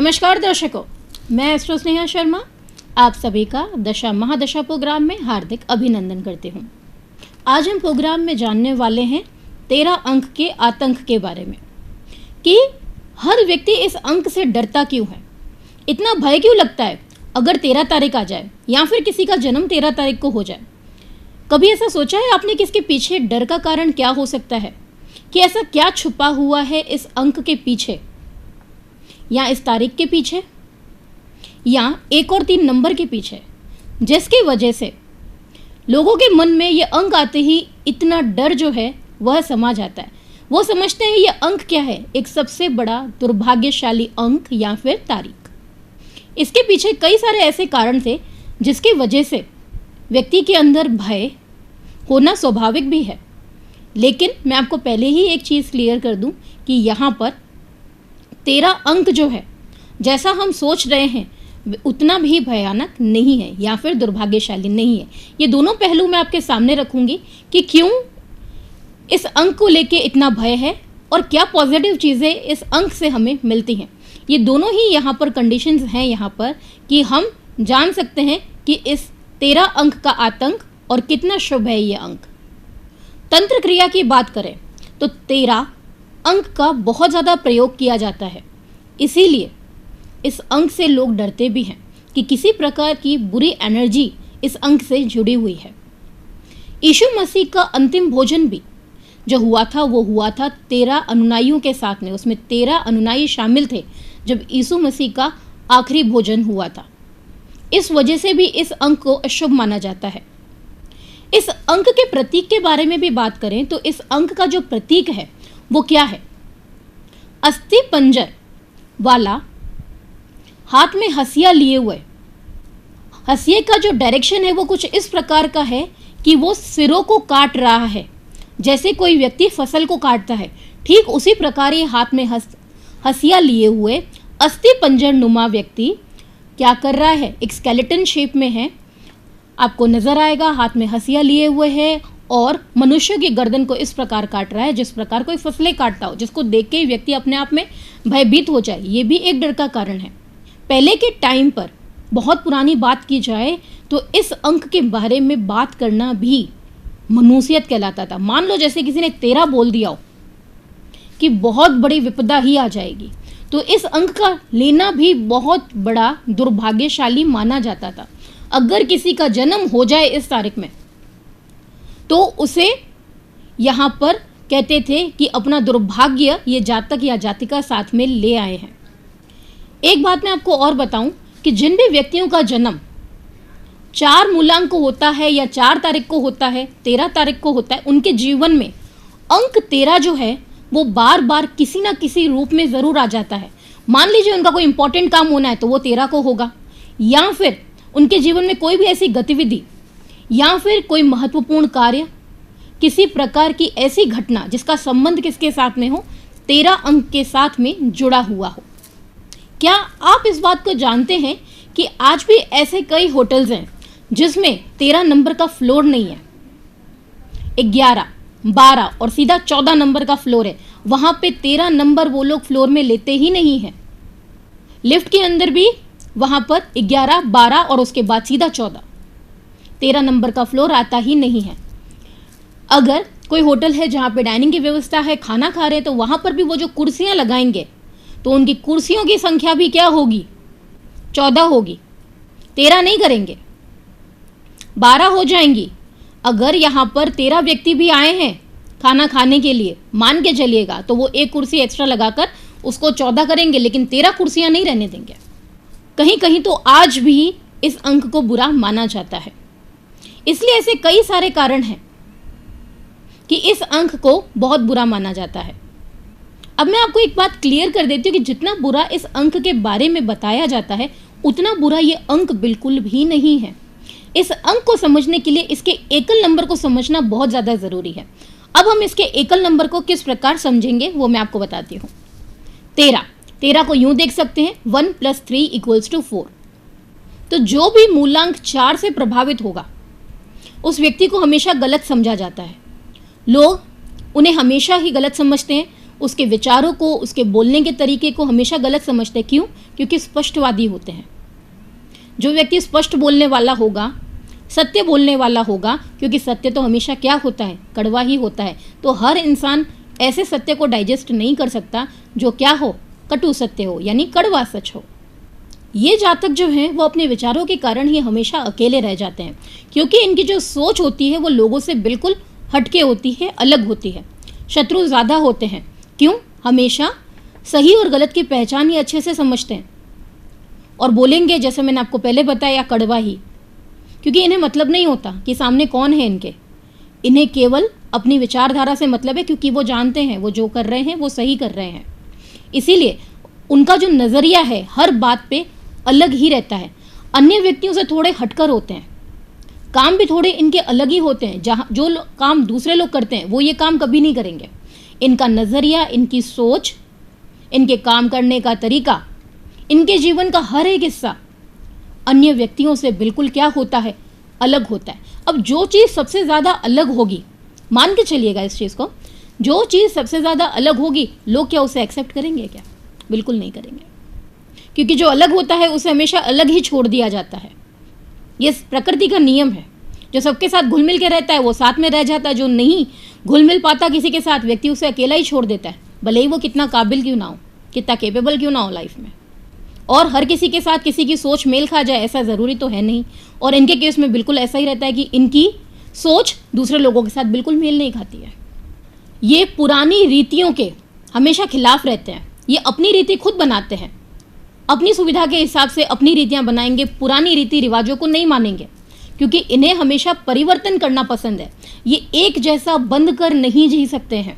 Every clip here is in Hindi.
नमस्कार दर्शकों, मैं एस्ट्रो स्नेहा शर्मा आप सभी का दशा महादशा प्रोग्राम में हार्दिक अभिनंदन करती हूँ। आज हम प्रोग्राम में जानने वाले हैं 13 अंक के आतंक के बारे में कि हर व्यक्ति इस अंक से डरता क्यों है, इतना भय क्यों लगता है अगर 13 तारीख आ जाए या फिर किसी का जन्म 13 तारीख को हो जाए। कभी ऐसा सोचा है आपने कि इसके पीछे डर का कारण क्या हो सकता है, कि ऐसा क्या छुपा हुआ है इस अंक के पीछे या इस तारीख के पीछे या 1 और 3 नंबर के पीछे, जिसकी वजह से लोगों के मन में ये अंक आते ही इतना डर जो है वह समा जाता है। वो समझते हैं ये अंक क्या है, एक सबसे बड़ा दुर्भाग्यशाली अंक या फिर तारीख। इसके पीछे कई सारे ऐसे कारण थे जिसकी वजह से व्यक्ति के अंदर भय होना स्वाभाविक भी है। लेकिन मैं आपको पहले ही एक चीज़ क्लियर कर दूं कि यहाँ पर 13 अंक जो है, जैसा हम सोच रहे हैं उतना भी भयानक नहीं है या फिर दुर्भाग्यशाली नहीं है। ये दोनों पहलू मैं आपके सामने रखूंगी कि क्यों इस अंक को लेके इतना भय है और क्या पॉजिटिव चीज़ें इस अंक से हमें मिलती हैं। ये दोनों ही यहाँ पर कंडीशंस हैं यहाँ पर कि हम जान सकते हैं कि इस 13 अंक का आतंक और कितना शुभ है ये अंक। तंत्र क्रिया की बात करें तो 13 अंक का बहुत ज़्यादा प्रयोग किया जाता है, इसीलिए इस अंक से लोग डरते भी हैं कि किसी प्रकार की बुरी एनर्जी इस अंक से जुड़ी हुई है। यीशु मसीह का अंतिम भोजन भी जो हुआ था वो हुआ था 13 अनुयायियों के साथ में, उसमें 13 अनुयायी शामिल थे जब यीशु मसीह का आखिरी भोजन हुआ था। इस वजह से भी इस अंक को अशुभ माना जाता है। इस अंक के प्रतीक के बारे में भी बात करें तो इस अंक का जो प्रतीक है वो क्या है, अस्थि पंजर वाला हाथ में हंसिया लिए हुए। हंसिए का जो डायरेक्शन है वो कुछ इस प्रकार का है कि वो सिरों को काट रहा है, जैसे कोई व्यक्ति फसल को काटता है, ठीक उसी प्रकार ये हाथ में हंसिया लिए हुए अस्थि पंजर नुमा व्यक्ति क्या कर रहा है, एक स्केलेटन शेप में है, आपको नजर आएगा, हाथ में हंसिया लिए हुए है और मनुष्य की गर्दन को इस प्रकार काट रहा है जिस प्रकार कोई फसलें काटता हो, जिसको देख के ही व्यक्ति अपने आप में भयभीत हो जाए। ये भी एक डर का कारण है। पहले के टाइम पर बहुत पुरानी बात की जाए तो इस अंक के बारे में बात करना भी मनुष्यत कहलाता था। मान लो जैसे किसी ने 13 बोल दिया हो कि बहुत बड़ी विपदा ही आ जाएगी, तो इस अंक का लेना भी बहुत बड़ा दुर्भाग्यशाली माना जाता था। अगर किसी का जन्म हो जाए इस तारीख में तो उसे यहाँ पर कहते थे कि अपना दुर्भाग्य ये जातक या जातिका साथ में ले आए हैं। एक बात मैं आपको और बताऊं कि जिन भी व्यक्तियों का जन्म 4 मूलांक को होता है या 4 तारीख को होता है, 13 तारीख को होता है, उनके जीवन में अंक 13 जो है वो बार बार किसी ना किसी रूप में ज़रूर आ जाता है। मान लीजिए उनका कोई इंपॉर्टेंट काम होना है तो वो 13 को होगा, या फिर उनके जीवन में कोई भी ऐसी गतिविधि या फिर कोई महत्वपूर्ण कार्य, किसी प्रकार की ऐसी घटना जिसका संबंध किसके साथ में हो, 13 अंक के साथ में जुड़ा हुआ हो। क्या आप इस बात को जानते हैं कि आज भी ऐसे कई होटल्स हैं जिसमें 13 नंबर का फ्लोर नहीं है, 11, 12 और सीधा 14 नंबर का फ्लोर है। वहाँ पे 13 नंबर वो लोग फ्लोर में लेते ही नहीं हैं। लिफ्ट के अंदर भी वहाँ पर 11, 12 और उसके बाद सीधा 14, 13 नंबर का फ्लोर आता ही नहीं है। अगर कोई होटल है जहाँ पे डाइनिंग की व्यवस्था है, खाना खा रहे हैं, तो वहाँ पर भी वो जो कुर्सियाँ लगाएंगे तो उनकी कुर्सियों की संख्या भी क्या होगी, 14 होगी, 13 नहीं करेंगे, 12 हो जाएंगी। अगर यहाँ पर 13 व्यक्ति भी आए हैं खाना खाने के लिए, मान के चलिएगा, तो वो एक कुर्सी एक्स्ट्रा लगाकर उसको 14 करेंगे, लेकिन 13 कुर्सियाँ नहीं रहने देंगे। कहीं कहीं तो आज भी इस अंक को बुरा माना जाता है। इसलिए ऐसे कई सारे कारण हैं कि इस अंक को बहुत बुरा माना जाता है। अब मैं आपको एक बात क्लियर कर देती हूँ कि जितना बुरा इस अंक के बारे में बताया जाता है उतना बुरा ये अंक बिल्कुल भी नहीं है। इस अंक को समझने के लिए इसके एकल नंबर को समझना बहुत ज़्यादा ज़रूरी है। अब हम इसके एकल नंबर को किस प्रकार समझेंगे वो मैं आपको बताती हूँ। 13 को यूं देख सकते हैं 1 + 3 = 4। तो जो भी मूलांक 4 से प्रभावित होगा उस व्यक्ति को हमेशा गलत समझा जाता है। लोग उन्हें हमेशा ही गलत समझते हैं, उसके विचारों को, उसके बोलने के तरीके को हमेशा गलत समझते हैं। क्यों? क्योंकि स्पष्टवादी होते हैं। जो व्यक्ति स्पष्ट बोलने वाला होगा, सत्य बोलने वाला होगा, क्योंकि सत्य तो हमेशा क्या होता है? कड़वा ही होता है। तो हर इंसान ऐसे सत्य को डाइजेस्ट नहीं कर सकता जो क्या हो? कटु सत्य हो, यानी कड़वा सच हो। ये जातक जो हैं वो अपने विचारों के कारण ही हमेशा अकेले रह जाते हैं, क्योंकि इनकी जो सोच होती है वो लोगों से बिल्कुल हटके होती है, अलग होती है। शत्रु ज़्यादा होते हैं। क्यों? हमेशा सही और गलत की पहचान ही अच्छे से समझते हैं और बोलेंगे, जैसे मैंने आपको पहले बताया, कड़वा ही, क्योंकि इन्हें मतलब नहीं होता कि सामने कौन है इनके। इन्हें केवल अपनी विचारधारा से मतलब है, क्योंकि वो जानते हैं वो जो कर रहे हैं वो सही कर रहे हैं। इसीलिए उनका जो नज़रिया है हर बात पे अलग ही रहता है। अन्य व्यक्तियों से थोड़े हटकर होते हैं। काम भी थोड़े इनके अलग ही होते हैं। जहाँ जो काम दूसरे लोग करते हैं वो ये काम कभी नहीं करेंगे। इनका नज़रिया, इनकी सोच, इनके काम करने का तरीका, इनके जीवन का हर एक हिस्सा अन्य व्यक्तियों से बिल्कुल क्या होता है? अलग होता है। अब जो चीज़ सबसे ज़्यादा अलग होगी, मान के चलिएगा इस चीज़ को, जो चीज़ सबसे ज़्यादा अलग होगी, लोग क्या उसे एक्सेप्ट करेंगे? क्या? बिल्कुल नहीं करेंगे, क्योंकि जो अलग होता है उसे हमेशा अलग ही छोड़ दिया जाता है। ये प्रकृति का नियम है। जो सबके साथ घुल मिल के रहता है वो साथ में रह जाता है। जो नहीं घुल मिल पाता किसी के साथ, व्यक्ति उसे अकेला ही छोड़ देता है, भले ही वो कितना काबिल क्यों ना हो, कितना कैपेबल क्यों ना हो लाइफ में। और हर किसी के साथ किसी की सोच मेल खा जाए ऐसा ज़रूरी तो है नहीं। और इनके केस में बिल्कुल ऐसा ही रहता है कि इनकी सोच दूसरे लोगों के साथ बिल्कुल मेल नहीं खाती है। ये पुरानी रीतियों के हमेशा खिलाफ रहते हैं। ये अपनी रीति खुद बनाते हैं, अपनी सुविधा के हिसाब से अपनी रीतियां बनाएंगे, पुरानी रीति रिवाजों को नहीं मानेंगे, क्योंकि इन्हें हमेशा परिवर्तन करना पसंद है। ये एक जैसा बंद कर नहीं जी सकते हैं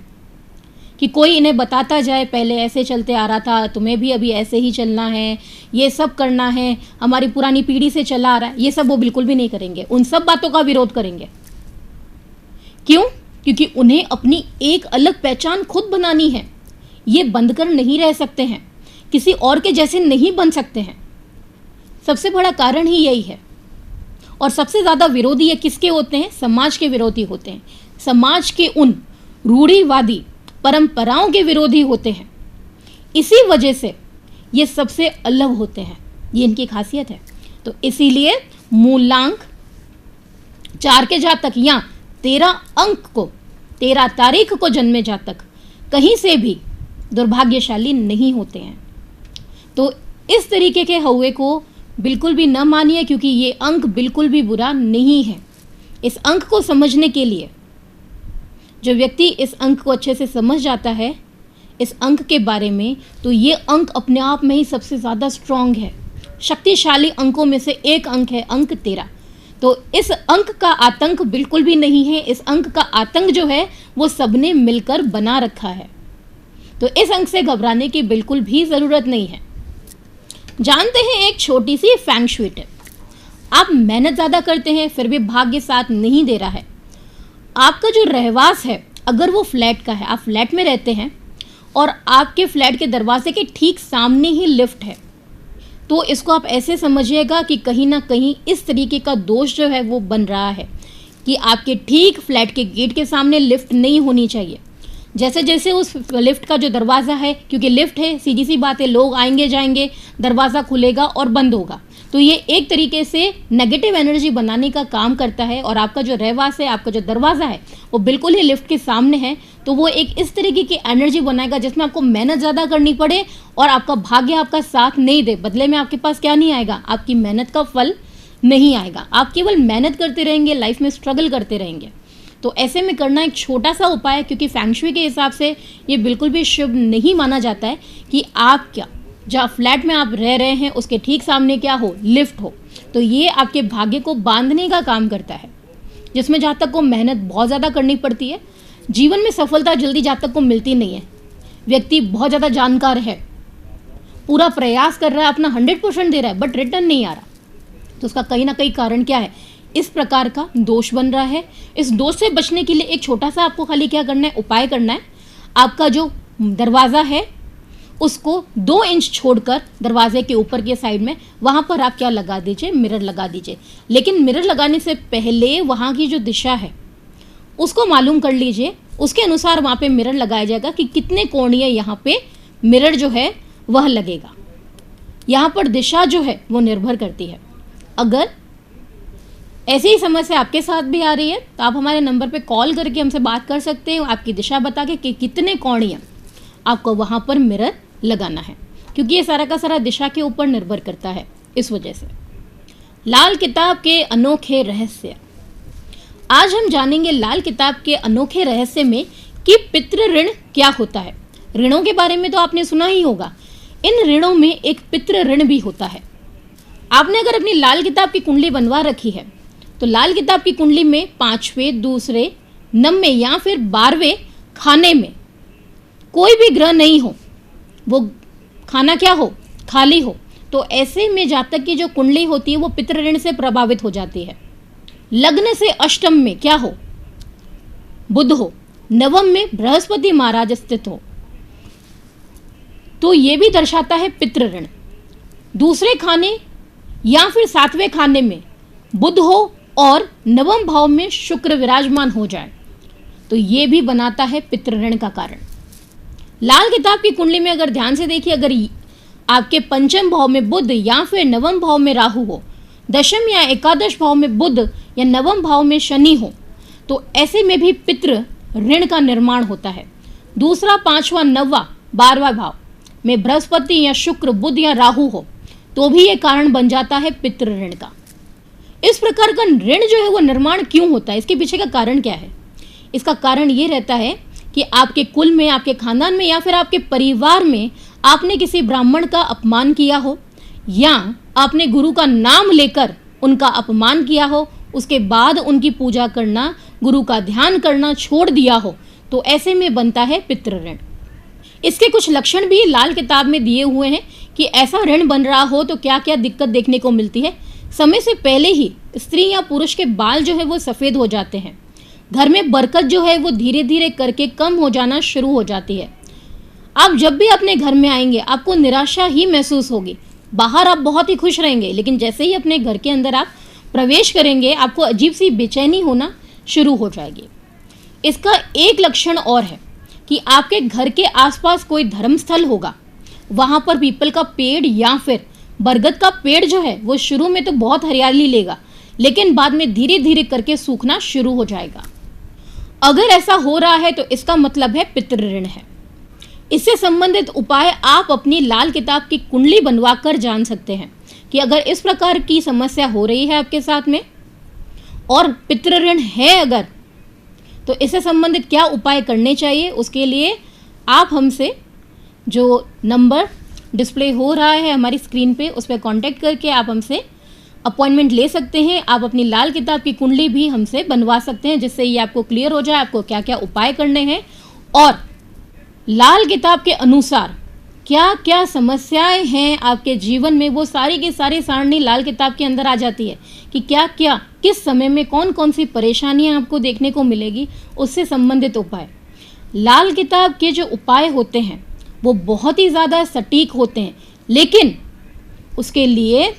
कि कोई इन्हें बताता जाए पहले ऐसे चलते आ रहा था, तुम्हें भी अभी ऐसे ही चलना है, ये सब करना है, हमारी पुरानी पीढ़ी से चला आ रहा है। ये सब वो बिल्कुल भी नहीं करेंगे। उन सब बातों का विरोध करेंगे। क्यों? क्योंकि उन्हें अपनी एक अलग पहचान खुद बनानी है। ये बंद कर नहीं रह सकते हैं, किसी और के जैसे नहीं बन सकते हैं। सबसे बड़ा कारण ही यही है। और सबसे ज़्यादा विरोधी ये किसके होते हैं? समाज के विरोधी होते हैं। समाज के उन रूढ़िवादी परंपराओं के विरोधी होते हैं। इसी वजह से ये सबसे अलग होते हैं। ये इनकी खासियत है। तो इसीलिए मूलांक 4 के जातक या 13 अंक को, 13 तारीख को जन्मे जातक कहीं से भी दुर्भाग्यशाली नहीं होते हैं। तो इस तरीके के हौवे को बिल्कुल भी न मानिए, क्योंकि ये अंक बिल्कुल भी बुरा नहीं है। इस अंक को समझने के लिए जो व्यक्ति इस अंक को अच्छे से समझ जाता है, इस अंक के बारे में, तो ये अंक अपने आप में ही सबसे ज़्यादा स्ट्रॉन्ग है। शक्तिशाली अंकों में से एक अंक है अंक 13। तो इस अंक का आतंक बिल्कुल भी नहीं है। इस अंक का आतंक जो है वो सबने मिलकर बना रखा है। तो इस अंक से घबराने की बिल्कुल भी ज़रूरत नहीं है। जानते हैं एक छोटी सी फैंग शुई टिप। आप मेहनत ज़्यादा करते हैं फिर भी भाग्य साथ नहीं दे रहा है। आपका जो रहवास है, अगर वो फ्लैट का है, आप फ्लैट में रहते हैं और आपके फ्लैट के दरवाजे के ठीक सामने ही लिफ्ट है, तो इसको आप ऐसे समझिएगा कि कहीं ना कहीं इस तरीके का दोष जो है वो बन रहा है कि आपके ठीक फ्लैट के गेट के सामने लिफ्ट नहीं होनी चाहिए। जैसे जैसे उस लिफ्ट का जो दरवाज़ा है, क्योंकि लिफ्ट है, सीधी सी बात है, लोग आएंगे जाएंगे, दरवाज़ा खुलेगा और बंद होगा, तो ये एक तरीके से नेगेटिव एनर्जी बनाने का काम करता है। और आपका जो रहवास है, आपका जो दरवाज़ा है, वो बिल्कुल ही लिफ्ट के सामने है, तो वो एक इस तरीके की एनर्जी बनाएगा जिसमें आपको मेहनत ज़्यादा करनी पड़े और आपका भाग्य आपका साथ नहीं दे। बदले में आपके पास क्या नहीं आएगा? आपकी मेहनत का फल नहीं आएगा। आप केवल मेहनत करते रहेंगे, लाइफ में स्ट्रगल करते रहेंगे। तो ऐसे में करना एक छोटा सा उपाय है, क्योंकि फैंग शुई के हिसाब से ये बिल्कुल भी शुभ नहीं माना जाता है कि आप क्या, जहाँ फ्लैट में आप रह रहे हैं उसके ठीक सामने क्या हो? लिफ्ट हो। तो ये आपके भाग्य को बांधने का काम करता है, जिसमें जहाँ तक को मेहनत बहुत ज़्यादा करनी पड़ती है। जीवन में सफलता जल्दी जहाँ तक को मिलती नहीं है। व्यक्ति बहुत ज़्यादा जानकार है, पूरा प्रयास कर रहा है, अपना 100% दे रहा है, बट रिटर्न नहीं आ रहा, तो उसका कहीं ना कहीं कारण क्या है? इस प्रकार का दोष बन रहा है। इस दोष से बचने के लिए एक छोटा सा आपको खाली क्या करना है? उपाय करना है। आपका जो दरवाज़ा है उसको 2 इंच छोड़कर दरवाजे के ऊपर के साइड में, वहाँ पर आप क्या लगा दीजिए? मिरर लगा दीजिए। लेकिन मिरर लगाने से पहले वहाँ की जो दिशा है उसको मालूम कर लीजिए। उसके अनुसार वहाँ पे मिरर लगाया जाएगा कि कितने कोणीय यहाँ पे मिरर जो है वह लगेगा। यहाँ पर दिशा जो है वो निर्भर करती है। अगर ऐसी ही समस्या आपके साथ भी आ रही है तो आप हमारे नंबर पे कॉल करके हमसे बात कर सकते हैं, आपकी दिशा बता के कि कितने कोणीय आपको वहाँ पर मिरर लगाना है, क्योंकि ये सारा का सारा दिशा के ऊपर निर्भर करता है। इस वजह से लाल किताब के अनोखे रहस्य। आज हम जानेंगे लाल किताब के अनोखे रहस्य में कि पितृ ऋण क्या होता है। ऋणों के बारे में तो आपने सुना ही होगा। इन ऋणों में एक पितृ ऋण भी होता है। आपने अगर अपनी लाल किताब की कुंडली बनवा रखी है तो लाल किताब की कुंडली में 5वें, दूसरे, 9वें या फिर 12वें खाने में कोई भी ग्रह नहीं हो, वो खाना क्या हो, खाली हो, तो ऐसे में जातक की जो कुंडली होती है वो पितृ ऋण से प्रभावित हो जाती है। लग्न से अष्टम में क्या हो, बुध हो, नवम में बृहस्पति महाराज स्थित हो, तो ये भी दर्शाता है पितृ ऋण। दूसरे खाने या फिर 7वें खाने में बुध हो और नवम भाव में शुक्र विराजमान हो जाए तो ये भी बनाता है पितृ ऋण का कारण। लाल किताब की कुंडली में अगर ध्यान से देखिए, अगर आपके पंचम भाव में बुध या फिर नवम भाव में राहु हो, दशम या एकादश भाव में बुध या नवम भाव में शनि हो, तो ऐसे में भी पितृ ऋण का निर्माण होता है। दूसरा, 5वां, 9वां, 12वां भाव में बृहस्पति या शुक्र, बुध या राहु हो तो भी ये कारण बन जाता है पितृ ऋण का। इस प्रकार का ऋण जो है वो निर्माण क्यों होता है, इसके पीछे का कारण क्या है? इसका कारण ये रहता है कि आपके कुल में, आपके खानदान में या फिर आपके परिवार में आपने किसी ब्राह्मण का अपमान किया हो या आपने गुरु का नाम लेकर उनका अपमान किया हो, उसके बाद उनकी पूजा करना, गुरु का ध्यान करना छोड़ दिया हो, तो ऐसे में बनता है पितृ ऋण। इसके कुछ लक्षण भी लाल किताब में दिए हुए हैं कि ऐसा ऋण बन रहा हो तो क्या क्या दिक्कत देखने को मिलती है। समय से पहले ही स्त्री या पुरुष के बाल जो है वो सफ़ेद हो जाते हैं। घर में बरकत जो है वो धीरे धीरे करके कम हो जाना शुरू हो जाती है। आप जब भी अपने घर में आएंगे आपको निराशा ही महसूस होगी। बाहर आप बहुत ही खुश रहेंगे, लेकिन जैसे ही अपने घर के अंदर आप प्रवेश करेंगे आपको अजीब सी बेचैनी होना शुरू हो जाएगी। इसका एक लक्षण और है कि आपके घर के आसपास कोई धर्मस्थल होगा, वहाँ पर पीपल का पेड़ या फिर बरगद का पेड़ जो है वो शुरू में तो बहुत हरियाली लेगा, लेकिन बाद में धीरे धीरे करके सूखना शुरू हो जाएगा। अगर ऐसा हो रहा है तो इसका मतलब है पितृ ऋण है। इससे संबंधित उपाय आप अपनी लाल किताब की कुंडली बनवा कर जान सकते हैं कि अगर इस प्रकार की समस्या हो रही है आपके साथ में और पितृ ऋण है अगर, तो इससे संबंधित क्या उपाय करने चाहिए। उसके लिए आप हमसे जो नंबर डिस्प्ले हो रहा है हमारी स्क्रीन पे उस पर कांटेक्ट करके आप हमसे अपॉइंटमेंट ले सकते हैं। आप अपनी लाल किताब की कुंडली भी हमसे बनवा सकते हैं, जिससे ये आपको क्लियर हो जाए आपको क्या क्या उपाय करने हैं और लाल किताब के अनुसार क्या क्या समस्याएं हैं आपके जीवन में, वो सारी की सारी सारणी लाल किताब के अंदर आ जाती है कि क्या क्या किस समय में कौन कौन सी परेशानियां आपको देखने को मिलेगी, उससे संबंधित उपाय। लाल किताब के जो उपाय होते हैं वो बहुत ही ज़्यादा सटीक होते हैं, लेकिन उसके लिए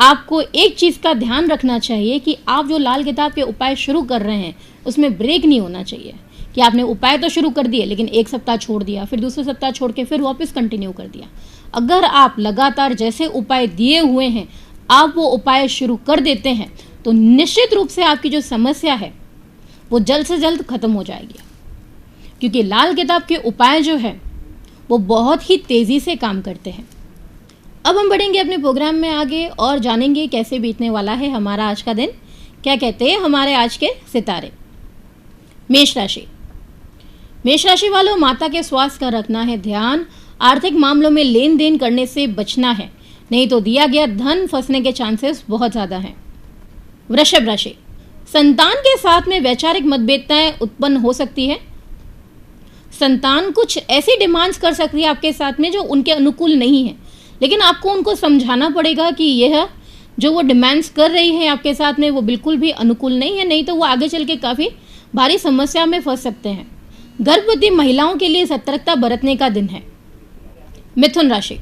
आपको एक चीज़ का ध्यान रखना चाहिए कि आप जो लाल किताब के उपाय शुरू कर रहे हैं उसमें ब्रेक नहीं होना चाहिए कि आपने उपाय तो शुरू कर दिए लेकिन एक सप्ताह छोड़ दिया, फिर दूसरे सप्ताह छोड़ के फिर वापस कंटिन्यू कर दिया। अगर आप लगातार जैसे उपाय दिए हुए हैं आप वो उपाय शुरू कर देते हैं तो निश्चित रूप से आपकी जो समस्या है वो जल्द से जल्द खत्म हो जाएगी, क्योंकि लाल किताब के उपाय जो है वो बहुत ही तेज़ी से काम करते हैं। अब हम बढ़ेंगे अपने प्रोग्राम में आगे और जानेंगे कैसे बीतने वाला है हमारा आज का दिन, क्या कहते हैं हमारे आज के सितारे। मेष राशि। मेष राशि वालों, माता के स्वास्थ्य का रखना है ध्यान। आर्थिक मामलों में लेन देन करने से बचना है, नहीं तो दिया गया धन फंसने के चांसेस बहुत ज़्यादा हैं। वृषभ राशि। संतान के साथ में वैचारिक मतभेदताएं उत्पन्न हो सकती है। संतान कुछ ऐसी डिमांड्स कर सकती है आपके साथ में जो उनके अनुकूल नहीं है, लेकिन आपको उनको समझाना पड़ेगा कि यह जो वो डिमांड्स कर रही है आपके साथ में वो बिल्कुल भी अनुकूल नहीं है, नहीं तो वो आगे चल के काफ़ी भारी समस्या में फंस सकते हैं। गर्भवती महिलाओं के लिए सतर्कता बरतने का दिन है। मिथुन राशि।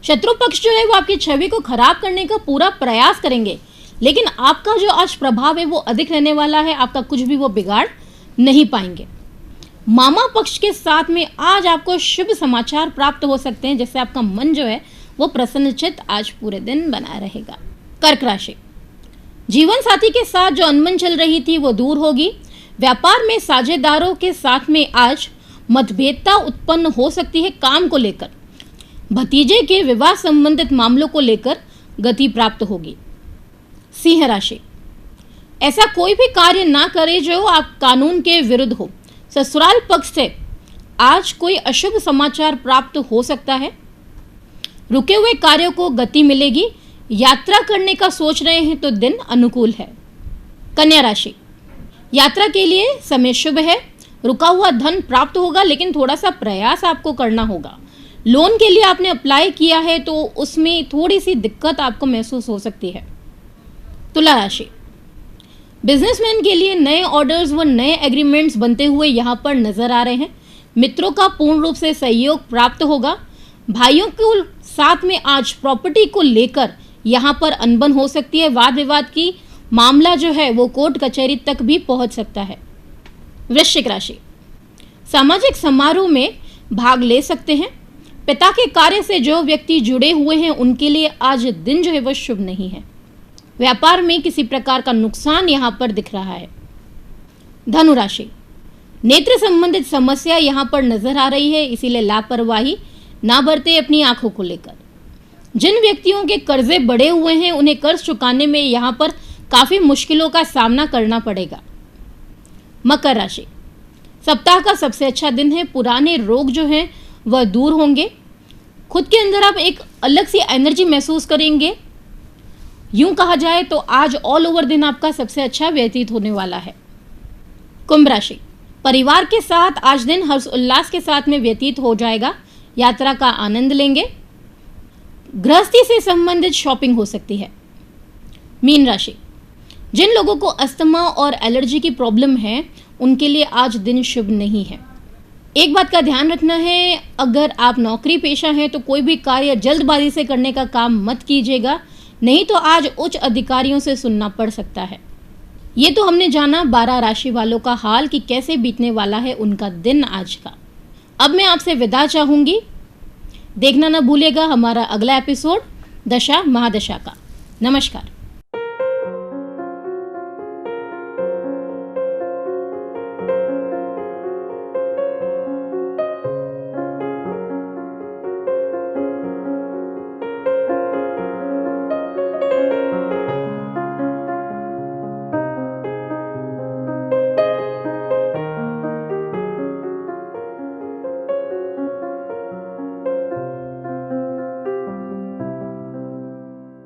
शत्रु पक्ष जो है वो आपकी छवि को खराब करने का पूरा प्रयास करेंगे, लेकिन आपका जो आज प्रभाव है वो अधिक रहने वाला है, आपका कुछ भी वो बिगाड़ नहीं पाएंगे। मामा पक्ष के साथ में आज आपको शुभ समाचार प्राप्त हो सकते हैं, जिससे आपका मन जो है वो प्रसन्नचित्त आज पूरे दिन बना रहेगा। कर्क राशि, जीवन साथी के साथ जो अनबन चल रही थी वो दूर होगी। व्यापार में साझेदारों के साथ में आज मतभेदता उत्पन्न हो सकती है। काम को लेकर, भतीजे के विवाह संबंधित मामलों को लेकर गति प्राप्त होगी। सिंह राशि, ऐसा कोई भी कार्य ना करें जो आप कानून के विरुद्ध हो। ससुराल पक्ष से आज कोई अशुभ समाचार प्राप्त हो सकता है। रुके हुए कार्यों को गति मिलेगी। यात्रा करने का सोच रहे हैं तो दिन अनुकूल है। कन्या राशि, यात्रा के लिए समय शुभ है। रुका हुआ धन प्राप्त होगा, लेकिन थोड़ा सा प्रयास आपको करना होगा। लोन के लिए आपने अप्लाई किया है तो उसमें थोड़ी सी दिक्कत आपको महसूस हो सकती है। तुला राशि, बिजनेसमैन के लिए नए ऑर्डर्स व नए एग्रीमेंट्स बनते हुए यहाँ पर नजर आ रहे हैं। मित्रों का पूर्ण रूप से सहयोग प्राप्त होगा। भाइयों को साथ में आज प्रॉपर्टी को लेकर यहाँ पर अनबन हो सकती है। वाद विवाद की मामला जो है वो कोर्ट कचहरी तक भी पहुंच सकता है। वृश्चिक राशि, सामाजिक समारोह में भाग ले सकते हैं। पिता के कार्य से जो व्यक्ति जुड़े हुए हैं उनके लिए आज दिन जो है वह शुभ नहीं है। व्यापार में किसी प्रकार का नुकसान यहाँ पर दिख रहा है। धनु राशि, नेत्र संबंधित समस्या यहाँ पर नजर आ रही है, इसीलिए लापरवाही ना बरते अपनी आंखों को लेकर। जिन व्यक्तियों के कर्जे बढ़े हुए हैं उन्हें कर्ज चुकाने में यहाँ पर काफी मुश्किलों का सामना करना पड़ेगा। मकर राशि, सप्ताह का सबसे अच्छा दिन है। पुराने रोग जो हैं वह दूर होंगे। खुद के अंदर आप एक अलग सी एनर्जी महसूस करेंगे। यूं कहा जाए तो आज ऑल ओवर दिन आपका सबसे अच्छा व्यतीत होने वाला है। कुंभ राशि, परिवार के साथ आज दिन हर्ष उल्लास के साथ में व्यतीत हो जाएगा। यात्रा का आनंद लेंगे। गृहस्थी से संबंधित शॉपिंग हो सकती है। मीन राशि, जिन लोगों को अस्थमा और एलर्जी की प्रॉब्लम है उनके लिए आज दिन शुभ नहीं है। एक बात का ध्यान रखना है, अगर आप नौकरी पेशा हैं तो कोई भी कार्य जल्दबाजी से करने का काम मत कीजिएगा, नहीं तो आज उच्च अधिकारियों से सुनना पड़ सकता है। ये तो हमने जाना 12 राशि वालों का हाल कि कैसे बीतने वाला है उनका दिन आज का। अब मैं आपसे विदा चाहूंगी। देखना ना भूलिएगा हमारा अगला एपिसोड दशा महादशा का। नमस्कार।